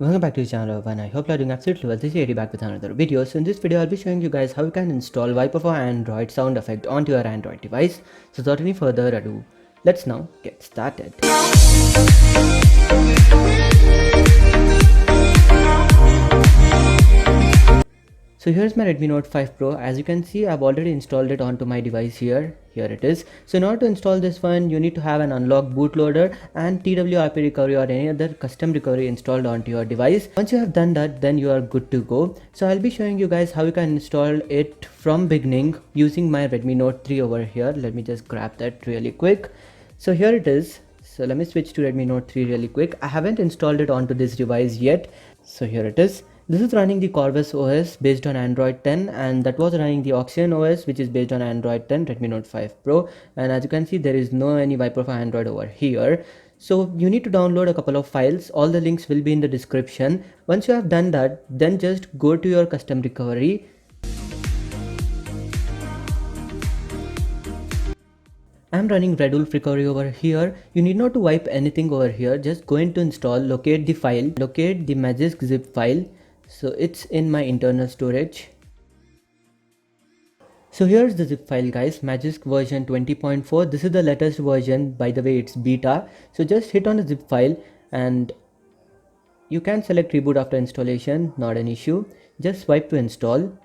Welcome back to the channel and I hope you are doing absolutely well. This is Eddie back with another video. So in this video I'll be showing you guys how you can install Viper for Android sound effect onto your Android device. So without any further ado, let's now get started. So here's my Redmi Note 5 Pro. As you can see, I've already installed it onto my device here. Here it is. So in order to install this one, you need to have an unlocked bootloader and TWRP recovery or any other custom recovery installed onto your device. Once you have done that, then you are good to go. So I'll be showing you guys how you can install it from beginning using my Redmi Note 3 over here. Let me just grab that really quick. So here it is. So let me switch to Redmi Note 3 really quick. I haven't installed it onto this device yet. So here it is. This is running the Corvus OS based on Android 10, and that was running the Oxygen OS which is based on Android 10 Redmi Note 5 Pro. And as you can see, there is no any Viper for Android over here. So you need to download a couple of files. All the links will be in the description. Once you have done that, then just go to your custom recovery. I'm running Red Wolf recovery over here. You need not to wipe anything over here. Just go into install, locate the file, locate the Magisk zip file. So it's in my internal storage. So here's the zip file guys, Magisk version 20.4. This is the latest version, by the way it's beta. So just hit on the zip file and you can select reboot after installation, not an issue. Just swipe to install.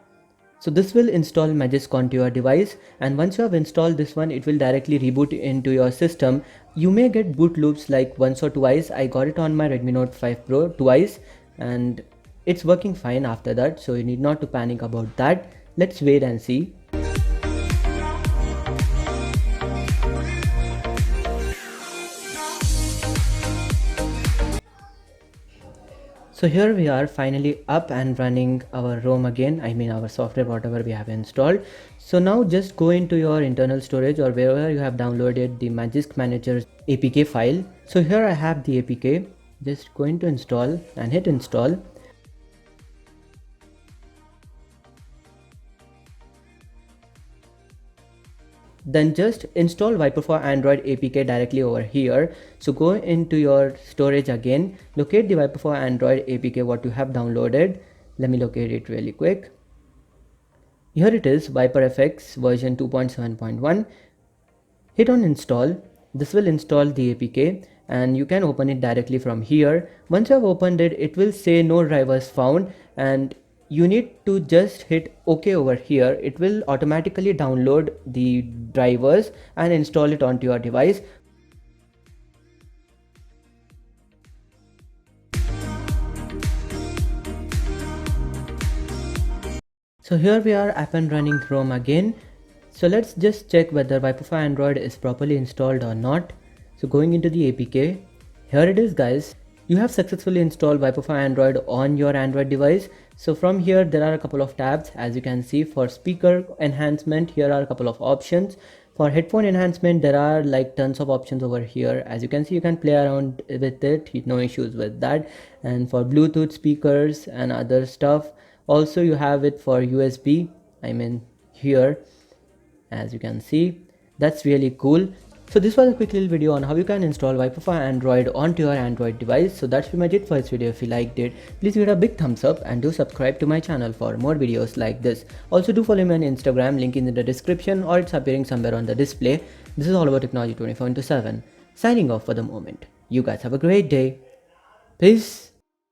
So this will install Magisk onto your device, and once you have installed this one, it will directly reboot into your system. You may get boot loops like once or twice. I got it on my Redmi Note 5 Pro twice and it's working fine after that, so you need not to panic about that. Let's wait and see. So here we are finally up and running our ROM again, I mean our software whatever we have installed. So now just go into your internal storage or wherever you have downloaded the Magisk Manager's APK file. So here I have the APK. Just go into install and hit install. Then just install Viper for Android APK directly over here. So go into your storage again, locate the Viper for Android APK what you have downloaded. Let me locate it really quick. Here it is, Viper FX version 2.7.1. Hit on install. This will install the APK and you can open it directly from here. Once you have opened it, it will say no drivers found and you need to just hit OK over here. It will automatically download the drivers and install it onto your device. So here we are up and running Chrome again. So let's just check whether Viper for Android is properly installed or not. So going into the APK, here it is guys. You have successfully installed Viper for Android on your Android device. So from here there are a couple of tabs. As you can see, for speaker enhancement, here are a couple of options. For headphone enhancement, there are like tons of options over here. As you can see, you can play around with it, no issues with that. And for Bluetooth speakers and other stuff, also you have it for USB, I mean here, as you can see. That's really cool. So this was a quick little video on how you can install Viper for Android onto your Android device. So that's pretty much it for this video. If you liked it, please give it a big thumbs up and do subscribe to my channel for more videos like this. Also do follow me on Instagram, link in the description or it's appearing somewhere on the display. This is all about technology 24/7. Signing off for the moment. You guys have a great day. Peace.